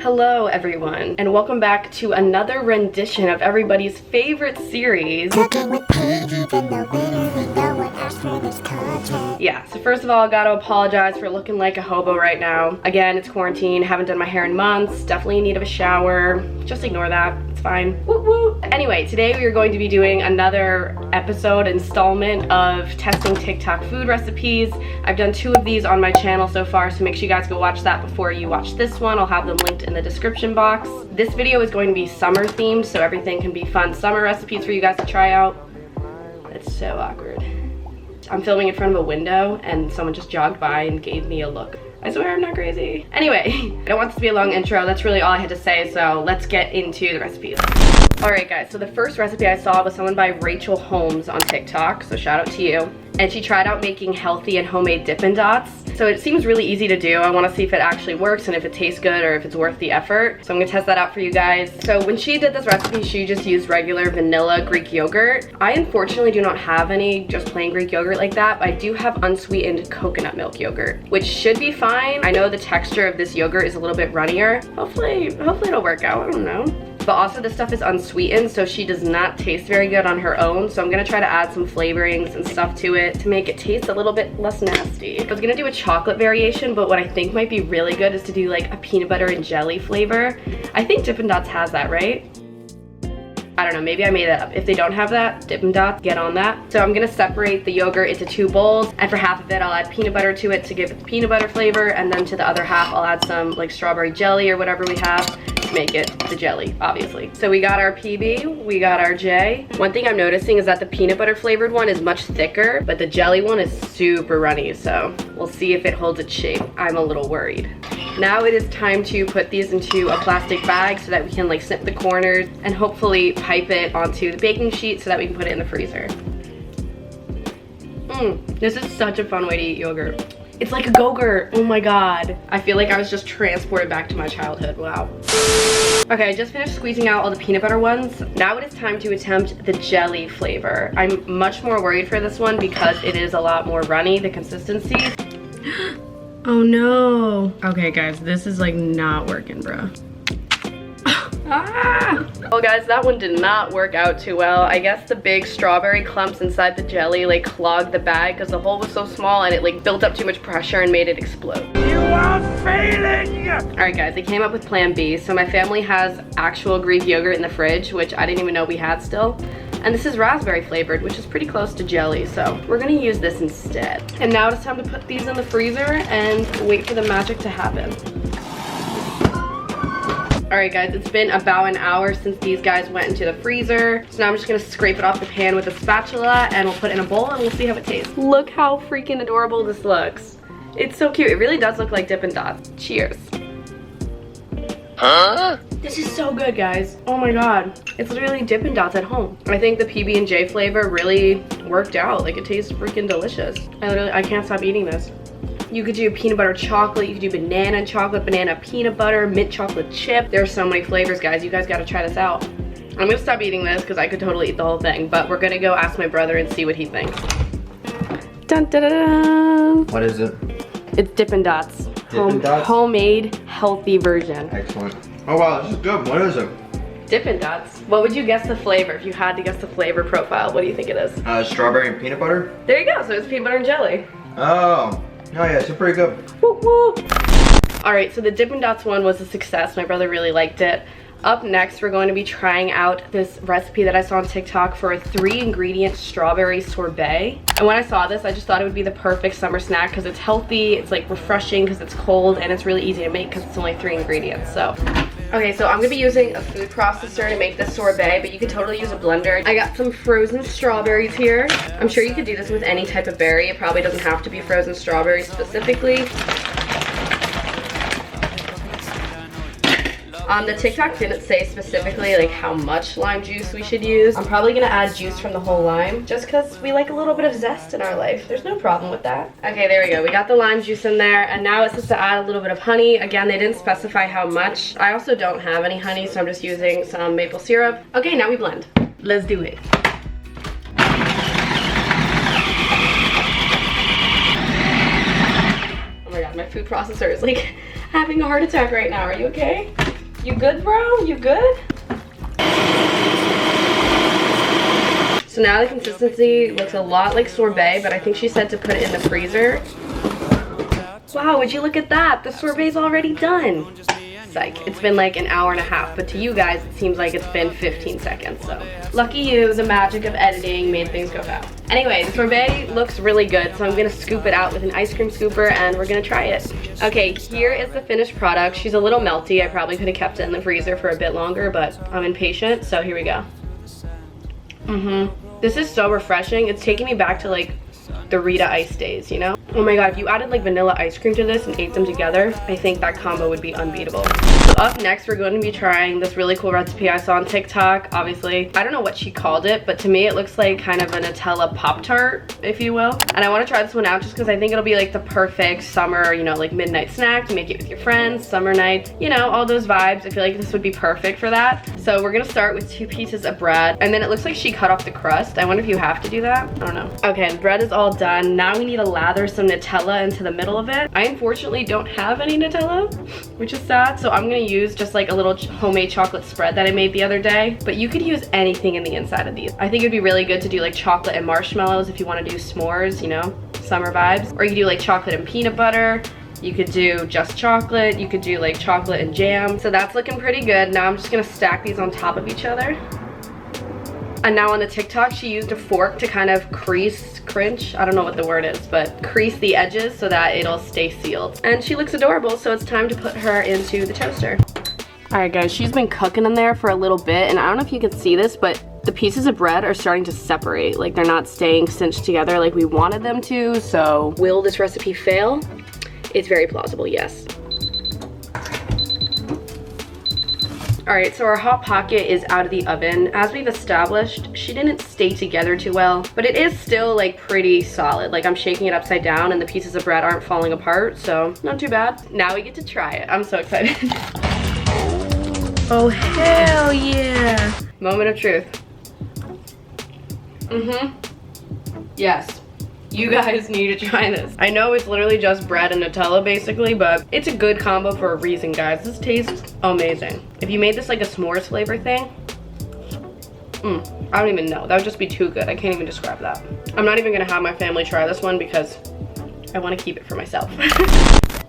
Hello everyone, and welcome back to another rendition of everybody's favorite series. Yeah, so first of all, I gotta apologize for looking like a hobo right now. Again, it's quarantine, haven't done my hair in months, definitely in need of a shower. Just ignore that, it's fine. Woo woo! Anyway, today we are going to be doing another installment of testing TikTok food recipes. I've done 2 of these on my channel so far, so make sure you guys go watch that before you watch this one. I'll have them linked in the description box. This video is going to be summer themed, so everything can be fun summer recipes for you guys to try out. It's so awkward. I'm filming in front of a window and someone just jogged by and gave me a look. I swear I'm not crazy. Anyway, I don't want this to be a long intro. That's really all I had to say, so let's get into the recipes. Alright guys, so the first recipe I saw was someone by Rachel Holmes on TikTok, so shout out to you. And she tried out making healthy and homemade Dippin Dots. So it seems really easy to do. I want to see if it actually works and if it tastes good or if it's worth the effort. So I'm gonna test that out for you guys. So when she did this recipe, she just used regular vanilla Greek yogurt. I unfortunately do not have any just plain Greek yogurt like that, but I do have unsweetened coconut milk yogurt, which should be fine. I know the texture of this yogurt is a little bit runnier. Hopefully it'll work out, I don't know. But also this stuff is unsweetened, so she does not taste very good on her own. So I'm gonna try to add some flavorings and stuff to it to make it taste a little bit less nasty. I was gonna do a chocolate variation, but what I think might be really good is to do like a peanut butter and jelly flavor. I think Dippin Dots has that, right? I don't know, maybe I made that up. If they don't have that, Dippin Dots, get on that. So I'm gonna separate the yogurt into 2 bowls, and for half of it, I'll add peanut butter to it to give it the peanut butter flavor, and then to the other half, I'll add some like strawberry jelly or whatever we have to make it the jelly, obviously. So we got our PB, we got our J. One thing I'm noticing is that the peanut butter flavored one is much thicker, but the jelly one is super runny, so we'll see if it holds its shape. I'm a little worried. Now it is time to put these into a plastic bag so that we can like snip the corners and hopefully pipe it onto the baking sheet so that we can put it in the freezer. This is such a fun way to eat yogurt. It's like a Go-Gurt, oh my god. I feel like I was just transported back to my childhood, wow. Okay, I just finished squeezing out all the peanut butter ones. Now it is time to attempt the jelly flavor. I'm much more worried for this one because it is a lot more runny, the consistency. Oh no. Okay guys, this is like not working, bro. Well guys, that one did not work out too well. I guess the big strawberry clumps inside the jelly like clogged the bag because the hole was so small and it like built up too much pressure and made it explode. You are failing! Alright guys, I came up with plan B. So my family has actual Greek yogurt in the fridge, which I didn't even know we had still. And this is raspberry flavored, which is pretty close to jelly, so we're gonna use this instead. And now it's time to put these in the freezer and wait for the magic to happen. Alright guys, it's been about an hour since these guys went into the freezer. So now I'm just gonna scrape it off the pan with a spatula and we'll put it in a bowl and we'll see how it tastes. Look how freaking adorable this looks. It's so cute. It really does look like Dippin Dots. Cheers. Huh? This is so good, guys. Oh my god. It's literally Dippin Dots at home. I think the PB&J flavor really worked out. Like, it tastes freaking delicious. I can't stop eating this. You could do peanut butter chocolate, you could do banana chocolate, banana peanut butter, mint chocolate chip. There's so many flavors, guys. You guys gotta try this out. I'm gonna stop eating this because I could totally eat the whole thing, but we're gonna go ask my brother and see what he thinks. Dun, dun, dun, dun. What is it? It's Dippin Dots. Dippin Dots? Homemade, healthy version. Excellent. Oh wow, this is good. What is it? Dippin Dots. What would you guess the flavor? If you had to guess the flavor profile, what do you think it is? Strawberry and peanut butter? There you go, so it's peanut butter and jelly. Oh. Oh yeah, it's pretty good. Woo woo. Alright, so the Dippin Dots one was a success. My brother really liked it. Up next, we're going to be trying out this recipe that I saw on TikTok for a 3-ingredient strawberry sorbet. And when I saw this, I just thought it would be the perfect summer snack because it's healthy, it's like refreshing because it's cold, and it's really easy to make because it's only 3 ingredients. So, okay, so I'm gonna be using a food processor to make this sorbet, but you could totally use a blender. I got some frozen strawberries here. I'm sure you could do this with any type of berry. It probably doesn't have to be frozen strawberries specifically. The TikTok didn't say specifically like how much lime juice we should use. I'm probably gonna add juice from the whole lime just because we like a little bit of zest in our life. There's no problem with that. Okay, there we go. We got the lime juice in there, and now it's just to add a little bit of honey. Again, they didn't specify how much. I also don't have any honey, so I'm just using some maple syrup. Okay, now we blend. Let's do it. Oh my god, my food processor is like having a heart attack right now. Are you okay? You good, bro? You good? So now the consistency looks a lot like sorbet, but I think she said to put it in the freezer. Wow, would you look at that? The sorbet's already done. Psych, it's been like an hour and a half, but to you guys, it seems like it's been 15 seconds, so. Lucky you, the magic of editing made things go fast. Anyway, the sorbet looks really good, so I'm gonna scoop it out with an ice cream scooper and we're gonna try it. Okay, here is the finished product. She's a little melty. I probably could have kept it in the freezer for a bit longer, but I'm impatient, so here we go. This is so refreshing. It's taking me back to like the Rita Ice days, you know? Oh my god, if you added like vanilla ice cream to this and ate them together, I think that combo would be unbeatable. So up next, we're going to be trying this really cool recipe I saw on TikTok. Obviously, I don't know what she called it, but to me it looks like kind of a Nutella Pop Tart, if you will. And I want to try this one out just because I think it'll be like the perfect summer, you know, like midnight snack to make it with your friends, summer night, you know, all those vibes. I feel like this would be perfect for that. So we're gonna start with 2 pieces of bread, and then it looks like she cut off the crust. I wonder if you have to do that. I don't know. Okay, the bread is all done. Now we need to lather some Nutella into the middle of it. I unfortunately don't have any Nutella, which is sad, so I'm gonna use just like a little homemade chocolate spread that I made the other day, but you could use anything in the inside of these. I think it'd be really good to do like chocolate and marshmallows if you want to do s'mores, you know, summer vibes. Or you could do like chocolate and peanut butter. You could do just chocolate. You could do like chocolate and jam. So that's looking pretty good. Now I'm just gonna stack these on top of each other. And now on the TikTok, she used a fork to kind of cringe, I don't know what the word is, but crease the edges so that it'll stay sealed. And she looks adorable, so it's time to put her into the toaster. All right, guys, she's been cooking in there for a little bit, and I don't know if you can see this, but the pieces of bread are starting to separate. Like, they're not staying cinched together like we wanted them to, so will this recipe fail? It's very plausible, yes. All right, so our Hot Pocket is out of the oven. As we've established, she didn't stay together too well, but it is still like pretty solid. Like I'm shaking it upside down and the pieces of bread aren't falling apart, so not too bad. Now we get to try it. I'm so excited. Oh, hell yeah. Moment of truth. Yes. You guys need to try this. I know it's literally just bread and Nutella basically, but it's a good combo for a reason, guys. This tastes amazing. If you made this like a s'mores flavor thing, I don't even know. That would just be too good. I can't even describe that. I'm not even gonna have my family try this one because I want to keep it for myself.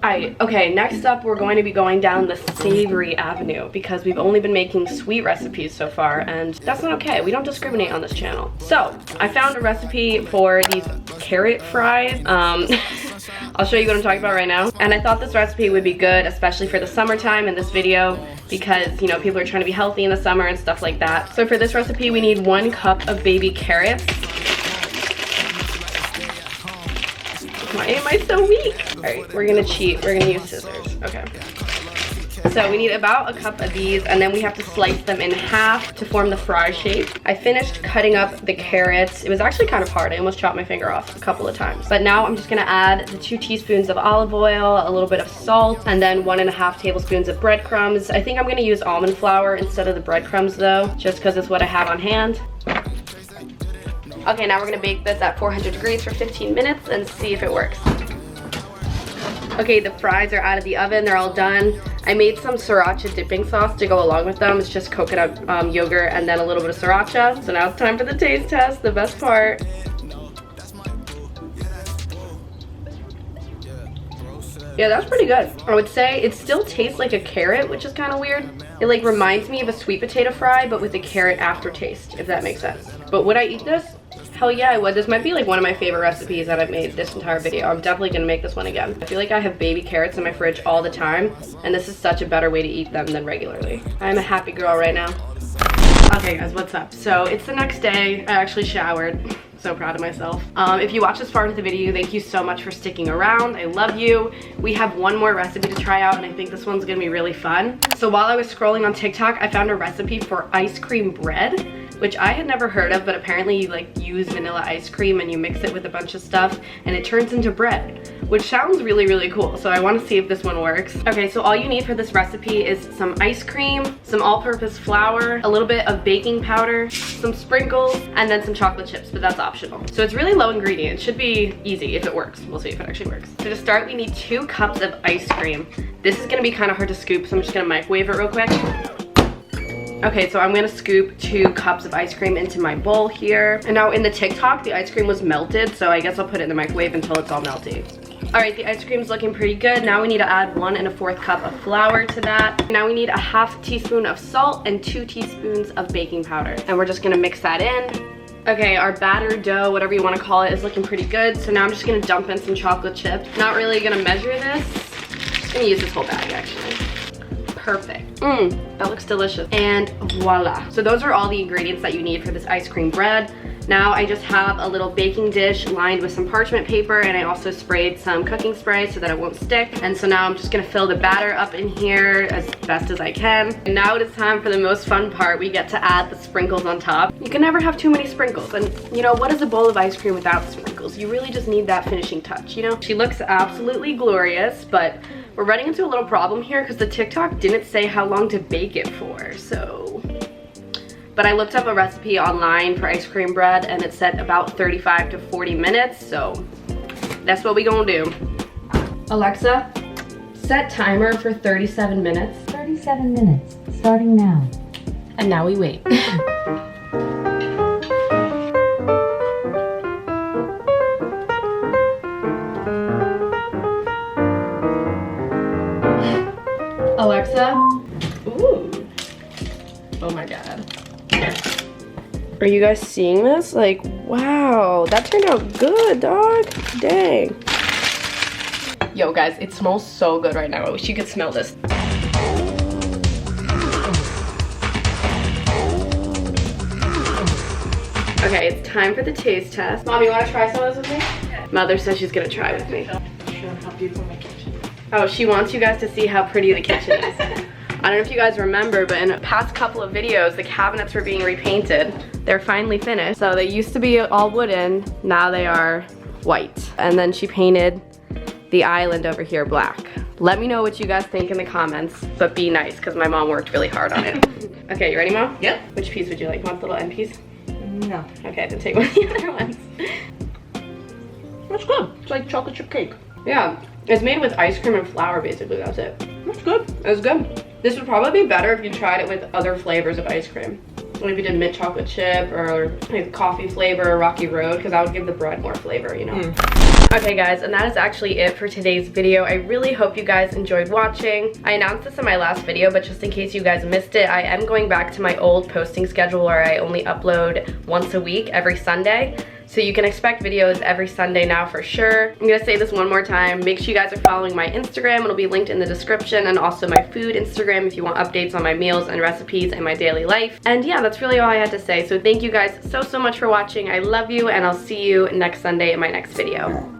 Alright, okay, next up we're going to be going down the savory avenue because we've only been making sweet recipes so far, and that's not okay. We don't discriminate on this channel. So, I found a recipe for these carrot fries. I'll show you what I'm talking about right now. And I thought this recipe would be good, especially for the summertime in this video, because, you know, people are trying to be healthy in the summer and stuff like that. So for this recipe, we need 1 cup of baby carrots. Why am I so weak? All right, we're gonna cheat. We're gonna use scissors. Okay. So we need about 1 cup of these, and then we have to slice them in half to form the fry shape. I finished cutting up the carrots. It was actually kind of hard. I almost chopped my finger off a couple of times. But now I'm just gonna add the 2 teaspoons of olive oil, a little bit of salt, and then 1.5 tablespoons of breadcrumbs. I think I'm gonna use almond flour instead of the breadcrumbs though, just because it's what I have on hand. Okay, now we're gonna bake this at 400 degrees for 15 minutes and see if it works. Okay, the fries are out of the oven, they're all done. I made some sriracha dipping sauce to go along with them. It's just coconut yogurt and then a little bit of sriracha. So now it's time for the taste test, the best part. Yeah, that's pretty good. I would say it still tastes like a carrot, which is kind of weird. It like reminds me of a sweet potato fry, but with a carrot aftertaste, if that makes sense. But would I eat this? Hell yeah, I would. This might be like one of my favorite recipes that I've made this entire video. I'm definitely gonna make this one again. I feel like I have baby carrots in my fridge all the time, and this is such a better way to eat them than regularly. I'm a happy girl right now. Okay guys, what's up? So it's the next day. I actually showered. So proud of myself. If you watch this far into the video, thank you so much for sticking around. I love you. We have one more recipe to try out, and I think this one's gonna be really fun. So while I was scrolling on TikTok, I found a recipe for ice cream bread, which I had never heard of, but apparently you like use vanilla ice cream and you mix it with a bunch of stuff and it turns into bread. which sounds really, really cool. So I want to see if this one works. Okay, so all you need for this recipe is some ice cream, some all-purpose flour, a little bit of baking powder, some sprinkles, and then some chocolate chips, but that's optional. So it's really low ingredient. It should be easy if it works. We'll see if it actually works. So to start, we need 2 cups of ice cream. This is gonna be kind of hard to scoop, so I'm just gonna microwave it real quick. Okay, so I'm gonna scoop 2 cups of ice cream into my bowl here. And now in the TikTok, the ice cream was melted, so I guess I'll put it in the microwave until it's all melty. All right, the ice cream's looking pretty good. Now we need to add 1 1/4 cup of flour to that. Now we need a 1/2 teaspoon of salt and 2 teaspoons of baking powder. And we're just gonna mix that in. Okay, our batter dough, whatever you wanna call it, is looking pretty good. So now I'm just gonna dump in some chocolate chips. Not really gonna measure this. I'm gonna use this whole bag, actually. Perfect. That looks delicious. And voila. So those are all the ingredients that you need for this ice cream bread. Now I just have a little baking dish lined with some parchment paper, and I also sprayed some cooking spray so that it won't stick. And so now I'm just gonna fill the batter up in here as best as I can. And now it is time for the most fun part. We get to add the sprinkles on top. You can never have too many sprinkles. And you know, what is a bowl of ice cream without the sprinkles? You really just need that finishing touch, you know? She looks absolutely glorious, but we're running into a little problem here because the TikTok didn't say how long to bake it for, so. But I looked up a recipe online for ice cream bread and it said about 35 to 40 minutes, so that's what we gonna do. Alexa, set timer for 37 minutes. 37 minutes, starting now. And now we wait. Alexa, ooh, oh my god. Are you guys seeing this? Like, wow, that turned out good, dog. Dang. Yo, guys, it smells so good right now. I wish you could smell this. Okay, it's time for the taste test. Mom, you want to try some of this with me? Yeah. Mother says she's gonna try with me. How beautiful my kitchen is. Oh, she wants you guys to see how pretty the kitchen is. I don't know if you guys remember, but in the past couple of videos, the cabinets were being repainted. They're finally finished. So they used to be all wooden, now they are white. And then she painted the island over here black. Let me know what you guys think in the comments, but be nice, because my mom worked really hard on it. Okay, you ready, Mom? Yep. Which piece would you like? Want the little end piece? No. Okay, then take one of the other ones. That's good. It's like chocolate chip cake. Yeah, it's made with ice cream and flour, basically, that's it. That's good. It was good. This would probably be better if you tried it with other flavors of ice cream. Like if you did mint chocolate chip or like coffee flavor or Rocky Road, because that would give the bread more flavor, you know? Okay guys, and that is actually it for today's video. I really hope you guys enjoyed watching. I announced this in my last video, but just in case you guys missed it, I am going back to my old posting schedule where I only upload once a week, every Sunday. So you can expect videos every Sunday now for sure. I'm gonna say this one more time. Make sure you guys are following my Instagram. It'll be linked in the description, and also my food Instagram if you want updates on my meals and recipes and my daily life. And yeah, that's really all I had to say. So thank you guys so much for watching. I love you, and I'll see you next Sunday in my next video.